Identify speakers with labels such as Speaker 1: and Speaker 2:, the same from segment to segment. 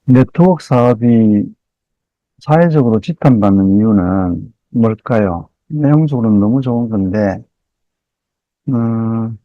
Speaker 1: 네트워크 사업이 사회적으로 지탄받는 이유는 뭘까요? 내용적으로는 너무 좋은 건데, 음,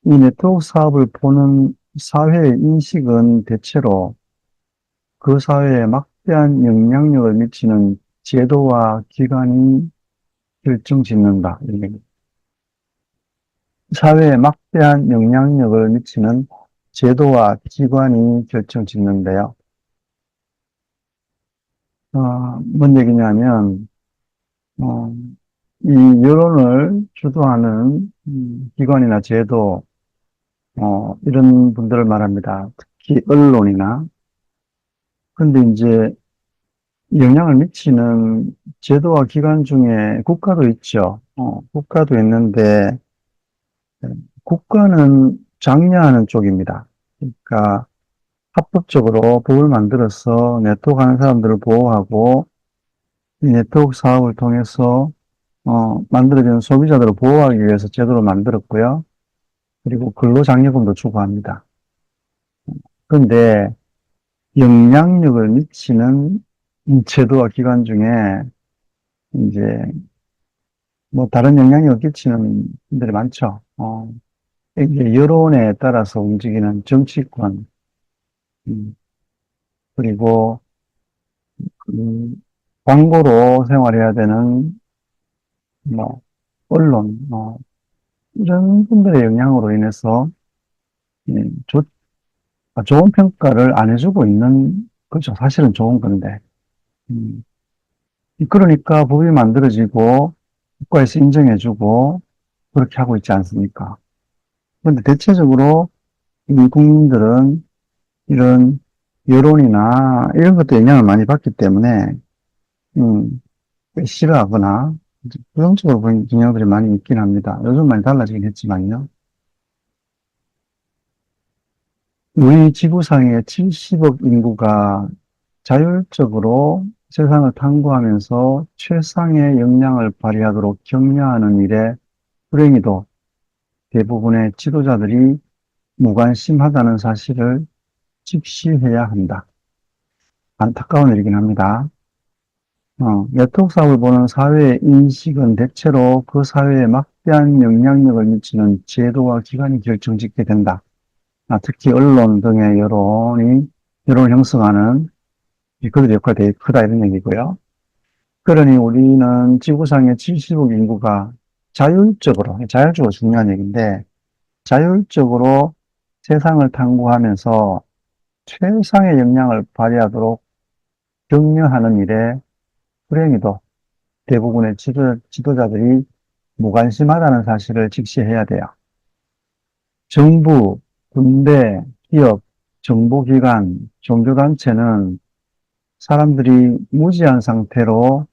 Speaker 1: 이 네트워크 사업을 보는 사회의 인식은 대체로 그 사회에 막대한 영향력을 미치는 제도와 기관이 결정짓는다. 이런 얘기. 사회에 막대한 영향력을 미치는 제도와 기관이 결정짓는데요. 뭔 얘기냐면, 어, 이 여론을 주도하는 기관이나 제도, 이런 분들을 말합니다. 특히 언론이나. 근데 이제 영향을 미치는 제도와 기관 중에 국가도 있죠. 국가도 있는데, 예, 국가는 장려하는 쪽입니다. 그러니까 합법적으로 법을 만들어서 네트워크 하는 사람들을 보호하고, 이 네트워크 사업을 통해서 만들어지는 소비자들을 보호하기 위해서 제도를 만들었고요. 그리고 근로장려금도 주고 합니다. 그런데 영향력을 미치는 제도와 기관 중에 이제 뭐 다른 영향력을 끼치는 분들이 많죠. 이제 여론에 따라서 움직이는 정치권, 음, 그리고 음, 광고로 생활해야 되는 뭐 언론, 이런 분들의 영향으로 인해서 음, 좋, 좋은 평가를 안 해주고 있는 거죠. 사실은 좋은 건데. 음, 그러니까 법이 만들어지고 국가에서 인정해주고 그렇게 하고 있지 않습니까? 그런데 대체적으로 이 국민들은 이런 여론이나 이런 것도 영향을 많이 받기 때문에 음, 싫어하거나 부정적으로 보이는 경향들이 많이 있긴 합니다. 요즘 많이 달라지긴 했지만요. 우리 지구상의 70억 인구가 자율적으로 세상을 탐구하면서 최상의 역량을 발휘하도록 격려하는 일에 불행히도 대부분의 지도자들이 무관심하다는 사실을 직시해야 한다. 안타까운 일이긴 합니다. 네트워크 사업을 보는 사회의 인식은 대체로 그 사회에 막대한 영향력을 미치는 제도와 기관이 결정짓게 된다. 특히 언론 등의 여론을 형성하는 그들의 역할이 되게 크다 이런 얘기고요. 그러니 우리는 지구상의 70억 인구가 자율적으로 중요한 얘기인데, 자율적으로 세상을 탐구하면서 최상의 역량을 발휘하도록 격려하는 일에 불행히도 대부분의 지도자들이 무관심하다는 사실을 직시해야 돼요. 정부, 군대, 기업, 정보기관, 종교단체는 사람들이 무지한 상태로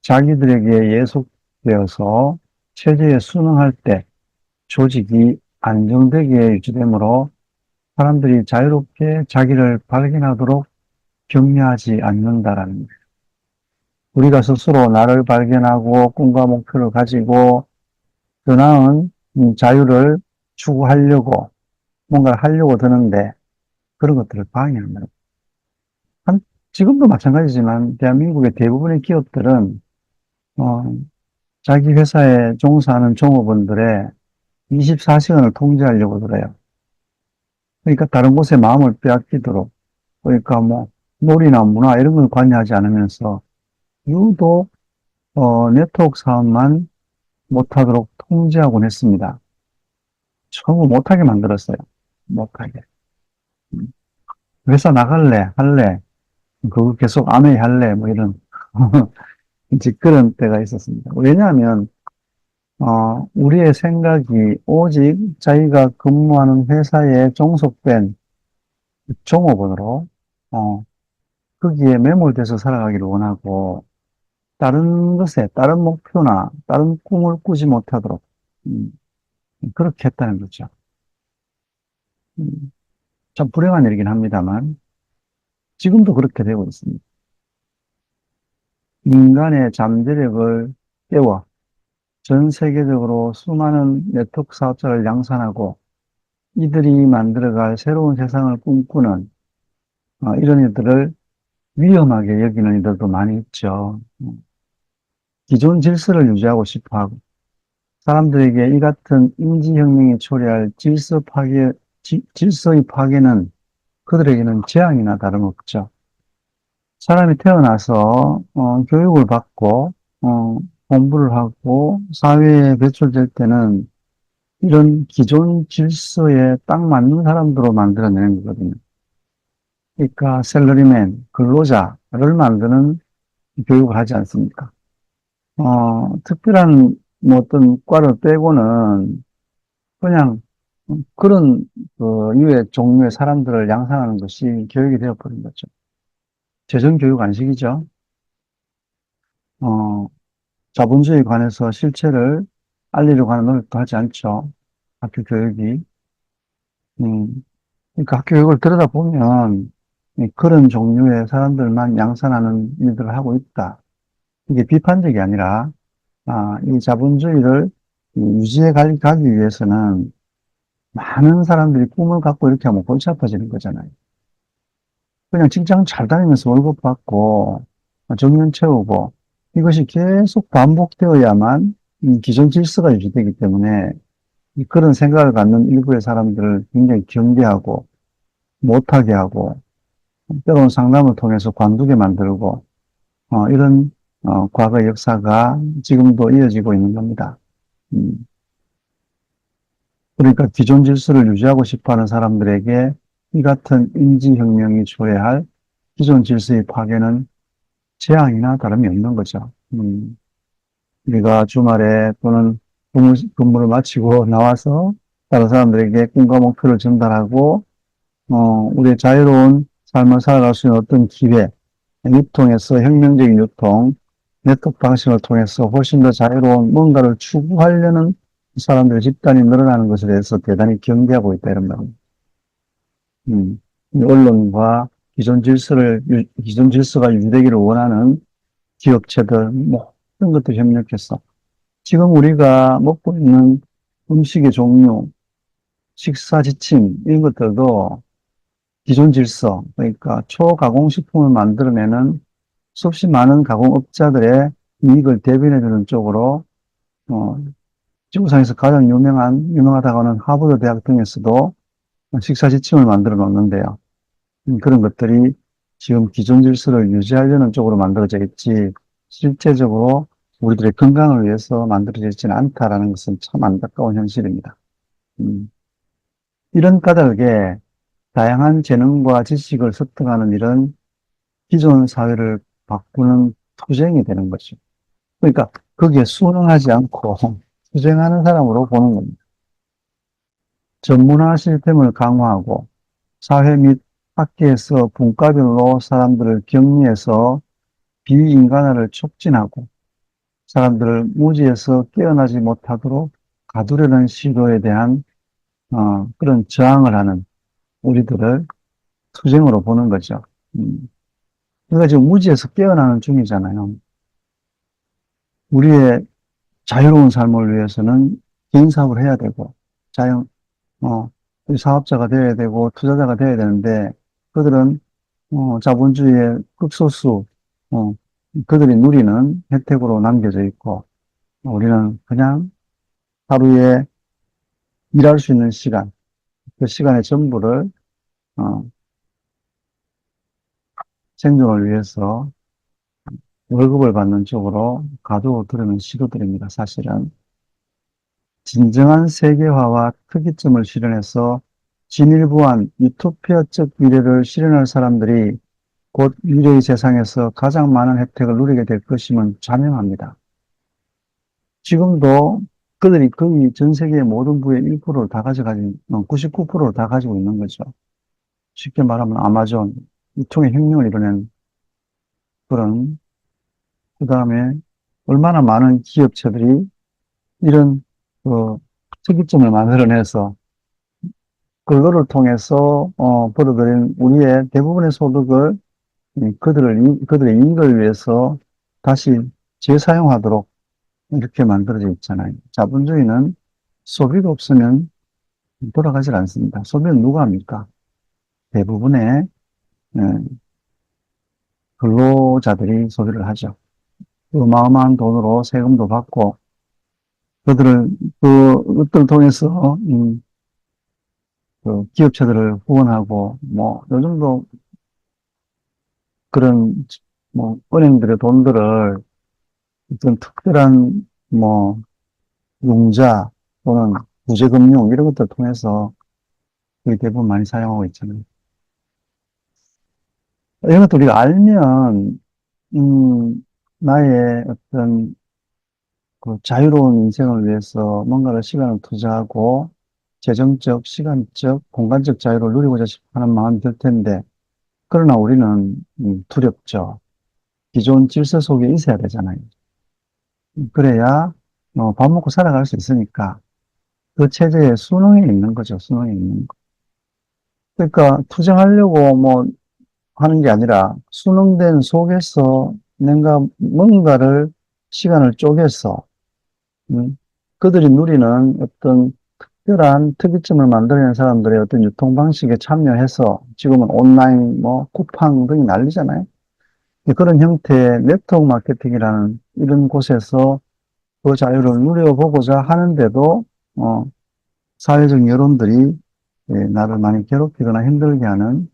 Speaker 1: 자기들에게 예속되어서 체제에 순응할 때 조직이 안정되게 유지되므로 사람들이 자유롭게 자기를 발견하도록 격려하지 않는다라는 거예요. 우리가 스스로 나를 발견하고 꿈과 목표를 가지고 더 나은 자유를 추구하려고 뭔가를 하려고 드는데 그런 것들을 방해하는 거예요. 지금도 마찬가지지만 대한민국의 대부분의 기업들은 어, 자기 회사에 종사하는 종업원들의 24시간을 통제하려고 그래요. 그러니까 다른 곳에 마음을 빼앗기도록 그러니까 뭐 놀이나 문화 이런 걸 관여하지 않으면서 유독 네트워크 사업만 못하도록 통제하곤 했습니다. 전부 못하게 만들었어요. 못하게. 음. 회사 나갈래? 할래? 그거 계속 안 해? 할래? 뭐 이런 이제 그런 때가 있었습니다. 왜냐하면 우리의 생각이 오직 자기가 근무하는 회사에 종속된 종업원으로 어, 거기에 매몰돼서 살아가기를 원하고 다른 목표나 다른 꿈을 꾸지 못하도록 음, 그렇게 했다는 거죠. 음, 참 불행한 일이긴 합니다만 지금도 그렇게 되고 있습니다. 인간의 잠재력을 깨워 전 세계적으로 수많은 네트워크 사업자를 양산하고 이들이 만들어갈 새로운 세상을 꿈꾸는 이런 이들을 위험하게 여기는 이들도 많이 있죠. 기존 질서를 유지하고 싶어 하고, 사람들에게 이 같은 인지혁명이 초래할 질서의 파괴는 그들에게는 재앙이나 다름없죠. 사람이 태어나서, 교육을 받고, 공부를 하고, 사회에 배출될 때는 이런 기존 질서에 딱 맞는 사람들로 만들어내는 거거든요. 그러니까 샐러리맨, 근로자를 만드는 교육을 하지 않습니까? 특별한 뭐 어떤 과를 빼고는 그냥 그런 그 이외의 종류의 사람들을 양산하는 것이 교육이 되어버린 거죠. 재정교육 안식이죠. 어, 자본주의에 관해서 실체를 알리려고 하는 노력도 하지 않죠. 학교 교육이. 음, 그러니까 학교 교육을 들여다보면 그런 종류의 사람들만 양산하는 일들을 하고 있다. 이게 비판적이 아니라 이 자본주의를 가기 위해서는 많은 사람들이 꿈을 갖고 이렇게 하면 골치 아파지는 거잖아요. 그냥 직장 잘 다니면서 월급 받고 정년 채우고 이것이 계속 반복되어야만 이 기존 질서가 유지되기 때문에 그런 생각을 갖는 일부의 사람들을 굉장히 경계하고 못하게 하고 때로는 상담을 통해서 관두게 만들고 이런 과거 역사가 지금도 이어지고 있는 겁니다. 음, 그러니까 기존 질서를 유지하고 싶어하는 사람들에게 이 같은 인지혁명이 초래할 기존 질서의 파괴는 재앙이나 다름이 없는 거죠. 우리가 주말에 또는 근무를 마치고 나와서 다른 사람들에게 꿈과 목표를 전달하고, 우리의 자유로운 삶을 살아갈 수 있는 어떤 기회, 유통에서 혁명적인 유통, 네트워크 방식을 통해서 훨씬 더 자유로운 뭔가를 추구하려는 사람들의 집단이 늘어나는 것에 대해서 대단히 경계하고 있다, 이런 말입니다. 이 언론과 기존 질서가 유지되기를 원하는 기업체들, 모든 것들이 협력해서 지금 우리가 먹고 있는 음식의 종류, 식사 지침, 이런 것들도 기존 질서, 그러니까 초가공식품을 만들어내는 수없이 많은 가공업자들의 이익을 대변해주는 쪽으로, 어, 지구상에서 가장 유명하다고 하는 하버드 대학 등에서도 식사 지침을 만들어 놓는데요. 그런 것들이 지금 기존 질서를 유지하려는 쪽으로 만들어져 있지, 실제적으로 우리들의 건강을 위해서 만들어져 있지는 않다라는 것은 참 안타까운 현실입니다. 음, 이런 까닭에 다양한 재능과 지식을 습득하는 이런 기존 사회를 바꾸는 투쟁이 되는 거죠. 그러니까 거기에 순응하지 않고 투쟁하는 사람으로 보는 겁니다. 전문화 시스템을 강화하고 사회 및 학계에서 분과별로 사람들을 격리해서 비인간화를 촉진하고 사람들을 무지에서 깨어나지 못하도록 가두려는 시도에 대한 그런 저항을 하는 우리들을 투쟁으로 보는 거죠. 우리가 지금 무지에서 깨어나는 중이잖아요. 우리의 자유로운 삶을 위해서는 개인 사업을 해야 되고, 자영, 어, 사업자가 되어야 되고, 투자자가 되어야 되는데, 그들은, 자본주의의 극소수, 어, 그들이 누리는 혜택으로 남겨져 있고, 우리는 그냥 하루에 일할 수 있는 시간, 그 시간의 전부를, 어, 생존을 위해서 월급을 받는 쪽으로 가둬두려는 시도들입니다, 사실은. 진정한 세계화와 특이점을 실현해서 진일보한 유토피아적 미래를 실현할 사람들이 곧 미래의 세상에서 가장 많은 혜택을 누리게 될 것임은 자명합니다. 지금도 그들이 거의 전 세계의 모든 부의 1%를 다 가져가진, 99%를 다 가지고 있는 거죠. 쉽게 말하면 아마존, 유통의 혁명을 이뤄낸 그런, 그 다음에 얼마나 많은 기업체들이 이런, 그, 특이점을 만들어내서 그거를 통해서 벌어들인 우리의 대부분의 소득을 그들의 이익을 위해서 다시 재사용하도록 이렇게 만들어져 있잖아요. 자본주의는 소비가 없으면 돌아가질 않습니다. 소비는 누가 합니까? 대부분의 예, 근로자들이 소비를 하죠. 그 어마어마한 돈으로 세금도 받고, 그들을, 그것들을 통해서, 그 기업체들을 후원하고, 뭐, 요즘도 그런, 뭐, 은행들의 돈들을 어떤 특별한, 뭐, 융자 또는 구제금융 이런 것들을 통해서 거의 대부분 많이 사용하고 있잖아요. 이런 것도 우리가 알면, 나의 어떤 그 자유로운 인생을 위해서 뭔가를 시간을 투자하고 재정적, 시간적, 공간적 자유를 누리고자 하는 마음이 들 텐데, 그러나 우리는 두렵죠. 기존 질서 속에 있어야 되잖아요. 그래야 밥 먹고 살아갈 수 있으니까 그 체제에 순응해 있는 거죠. 순응해 있는 거. 그러니까 투쟁하려고 뭐 하는 게 아니라 순응된 속에서 내가 뭔가를 시간을 쪼개서 그들이 누리는 어떤 특별한 특이점을 만들어낸 사람들의 어떤 유통 방식에 참여해서 지금은 온라인 뭐 쿠팡 등이 난리잖아요. 그런 형태의 네트워크 마케팅이라는 이런 곳에서 그 자유를 누려보고자 하는데도 어, 사회적 여론들이 나를 많이 괴롭히거나 힘들게 하는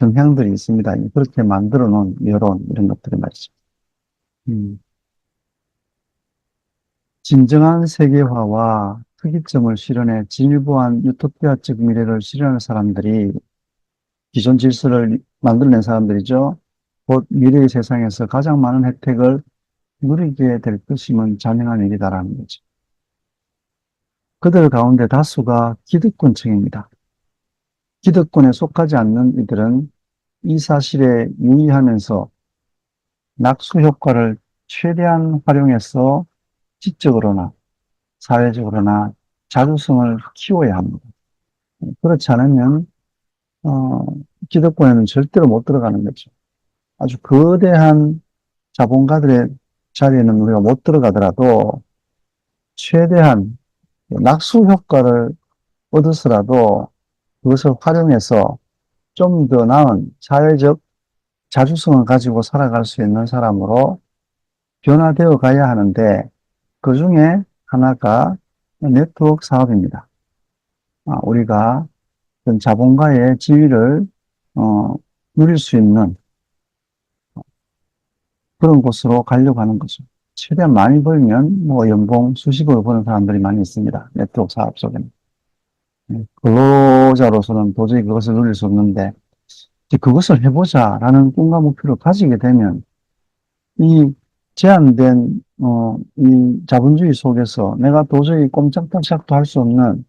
Speaker 1: 경향들이 있습니다. 그렇게 만들어 놓은 여론 이런 것들이 말이죠. 음, 진정한 세계화와 특이점을 실현해 진일보한 유토피아적 미래를 실현하는 사람들이 기존 질서를 만들어낸 사람들이죠. 곧 미래의 세상에서 가장 많은 혜택을 누리게 될 것임은 자명한 일이다라는 거죠. 그들 가운데 다수가 기득권층입니다. 기득권에 속하지 않는 이들은 이 사실에 유의하면서 낙수 효과를 최대한 활용해서 지적으로나 사회적으로나 자주성을 키워야 합니다. 그렇지 않으면 어, 기득권에는 절대로 못 들어가는 거죠. 아주 거대한 자본가들의 자리에는 우리가 못 들어가더라도 최대한 낙수 효과를 얻어서라도 그것을 활용해서 좀 더 나은 사회적 자주성을 가지고 살아갈 수 있는 사람으로 변화되어 가야 하는데 그 중에 하나가 네트워크 사업입니다. 우리가 어떤 자본가의 지위를 어, 누릴 수 있는 그런 곳으로 가려고 하는 거죠. 최대한 많이 벌면 뭐 연봉 수십억을 버는 사람들이 많이 있습니다. 네트워크 사업 속에는. 근로자로서는 도저히 그것을 누릴 수 없는데 이제 그것을 해보자라는 꿈과 목표를 가지게 되면 이 제한된 이 자본주의 속에서 내가 도저히 꼼짝달싹도 할 수 없는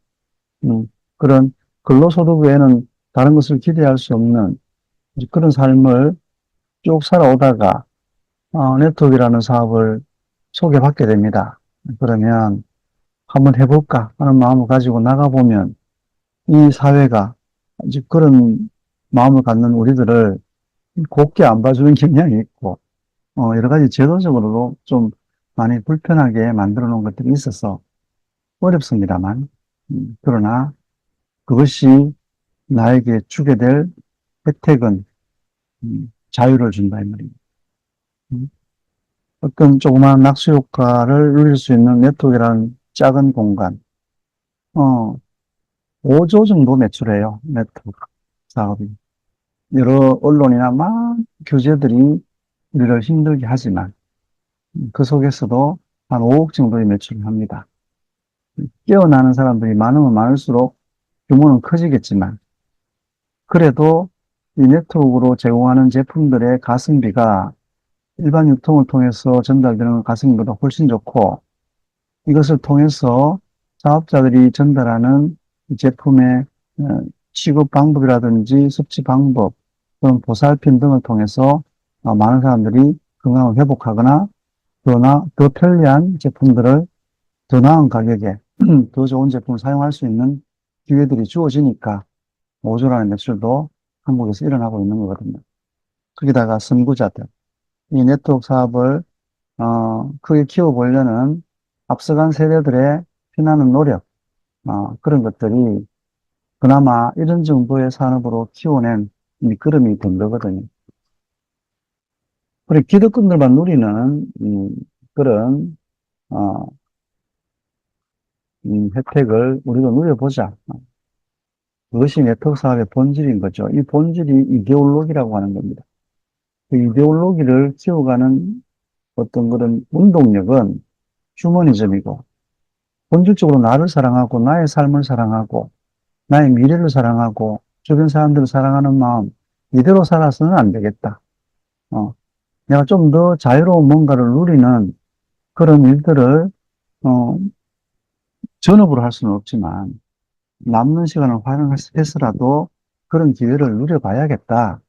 Speaker 1: 그런 근로소득 외에는 다른 것을 기대할 수 없는 그런 삶을 쭉 살아오다가 네트워크라는 사업을 소개받게 됩니다. 그러면 한번 해볼까 하는 마음을 가지고 나가보면 이 사회가 이제 그런 마음을 갖는 우리들을 곱게 안 봐주는 경향이 있고 여러 가지 제도적으로도 좀 많이 불편하게 만들어 놓은 것들이 있어서 어렵습니다만 그러나 그것이 나에게 주게 될 혜택은 자유를 준다 이 말입니다. 음, 어떤 조그마한 낙수 효과를 누릴 수 있는 네트워크라는 작은 공간, 어, 5조 정도 매출해요. 네트워크 사업이. 여러 언론이나 막 규제들이 우리를 힘들게 하지만 그 속에서도 한 5억 정도의 매출을 합니다. 깨어나는 사람들이 많으면 많을수록 규모는 커지겠지만 그래도 이 네트워크로 제공하는 제품들의 가성비가 일반 유통을 통해서 전달되는 가성비보다 훨씬 좋고 이것을 통해서 사업자들이 전달하는 이 제품의 어, 취급 방법이라든지 섭취 방법 또는 보살핌 등을 통해서 많은 사람들이 건강을 회복하거나 더 편리한 제품들을 더 나은 가격에 더 좋은 제품을 사용할 수 있는 기회들이 주어지니까 5조라는 매출도 한국에서 일어나고 있는 거거든요. 거기다가 선구자들, 이 네트워크 사업을 크게 키워보려는 앞서간 세대들의 피나는 노력, 그런 것들이 그나마 이런 정도의 산업으로 키워낸 미끄럼이 된 거거든요. 그리고 기득권들만 누리는 그런 어, 혜택을 우리도 누려보자. 그것이 네트워크 사업의 본질인 거죠. 이 본질이 이데올로기라고 하는 겁니다. 그 이데올로기를 키워가는 어떤 그런 운동력은 휴머니즘이고, 본질적으로 나를 사랑하고, 나의 삶을 사랑하고, 나의 미래를 사랑하고, 주변 사람들을 사랑하는 마음, 이대로 살아서는 안 되겠다. 어, 내가 좀 더 자유로운 뭔가를 누리는 그런 일들을, 어, 전업으로 할 수는 없지만, 남는 시간을 활용해서라도 그런 기회를 누려봐야겠다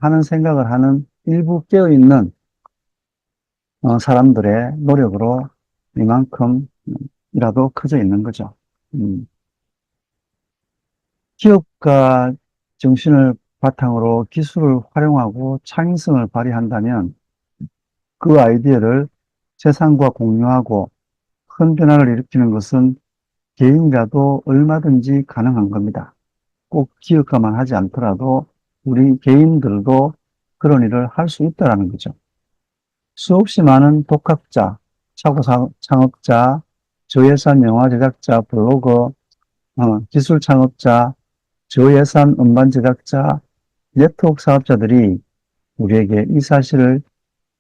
Speaker 1: 하는 생각을 하는 일부 깨어있는 사람들의 노력으로 이만큼이라도 커져 있는 거죠. 음, 기업가 정신을 바탕으로 기술을 활용하고 창의성을 발휘한다면 그 아이디어를 세상과 공유하고 큰 변화를 일으키는 것은 개인이라도 얼마든지 가능한 겁니다. 꼭 기업가만 하지 않더라도 우리 개인들도 그런 일을 할 수 있다는 거죠. 수없이 많은 독학자, 창업자, 저예산 영화 제작자, 블로거, 기술 창업자, 저예산 음반 제작자, 네트워크 사업자들이 우리에게 이 사실을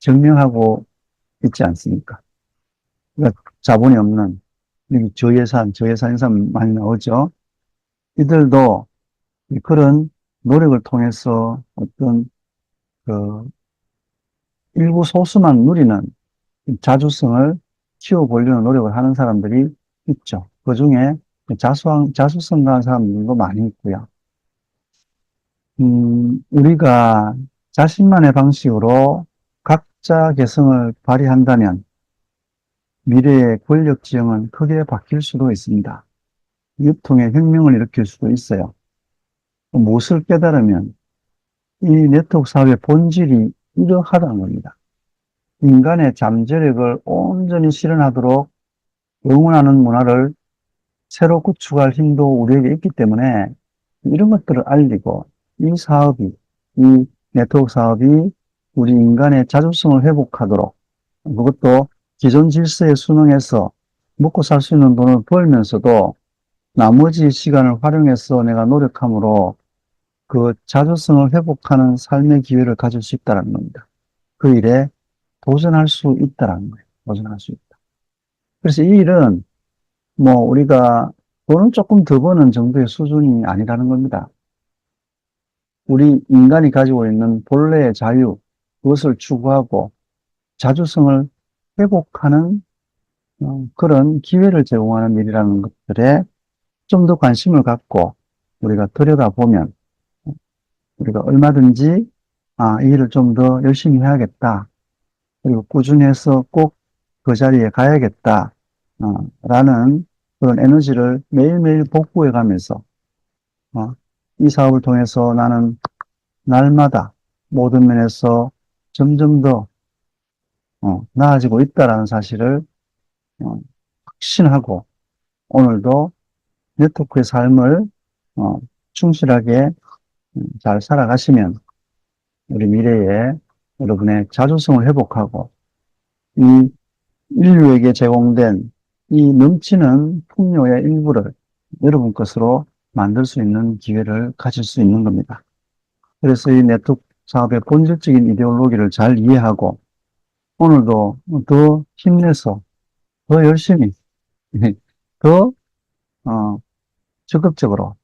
Speaker 1: 증명하고 있지 않습니까? 그러니까 자본이 없는, 여기 저예산 인상 많이 나오죠. 이들도 그런 노력을 통해서 어떤 그 일부 소수만 누리는 자주성을 키워보려는 노력을 하는 사람들이 있죠. 그 중에 자수성 가한 사람들도 많이 있고요. 우리가 자신만의 방식으로 각자 개성을 발휘한다면 미래의 권력 지형은 크게 바뀔 수도 있습니다. 유통의 혁명을 일으킬 수도 있어요. 무엇을 깨달으면 이 네트워크 사업의 본질이 이러하다는 겁니다. 인간의 잠재력을 온전히 실현하도록 응원하는 문화를 새로 구축할 힘도 우리에게 있기 때문에 이런 것들을 알리고 이 사업이, 이 네트워크 사업이 우리 인간의 자주성을 회복하도록 그것도 기존 질서에 순응해서 먹고 살 수 있는 돈을 벌면서도 나머지 시간을 활용해서 내가 노력함으로 그 자주성을 회복하는 삶의 기회를 가질 수 있다는 겁니다. 그 일에 도전할 수 있다는 거예요. 도전할 수 있다. 그래서 이 일은 뭐 우리가 돈을 조금 더 버는 정도의 수준이 아니라는 겁니다. 우리 인간이 가지고 있는 본래의 자유, 그것을 추구하고 자주성을 회복하는 그런 기회를 제공하는 일이라는 것들에 좀 더 관심을 갖고 우리가 들여다보면 우리가 얼마든지 이 일을 좀 더 열심히 해야겠다. 그리고 꾸준해서 꼭 그 자리에 가야겠다. 라는 그런 에너지를 매일매일 복구해 가면서 이 사업을 통해서 나는 날마다 모든 면에서 점점 더 나아지고 있다라는 사실을 어, 확신하고 오늘도 네트워크의 삶을 어, 충실하게 잘 살아가시면 우리 미래에 여러분의 자주성을 회복하고 이 인류에게 제공된 이 넘치는 풍요의 일부를 여러분 것으로 만들 수 있는 기회를 가질 수 있는 겁니다. 그래서 이 네트워크 사업의 본질적인 이데올로기를 잘 이해하고 오늘도 더 힘내서 더 열심히 더 적극적으로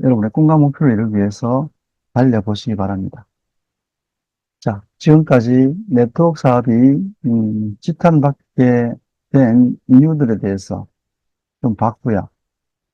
Speaker 1: 여러분의 꿈과 목표를 이루기 위해서 달려보시기 바랍니다. 자, 지금까지 네트워크 사업이 지탄받게 된 이유들에 대해서 좀 봤고요.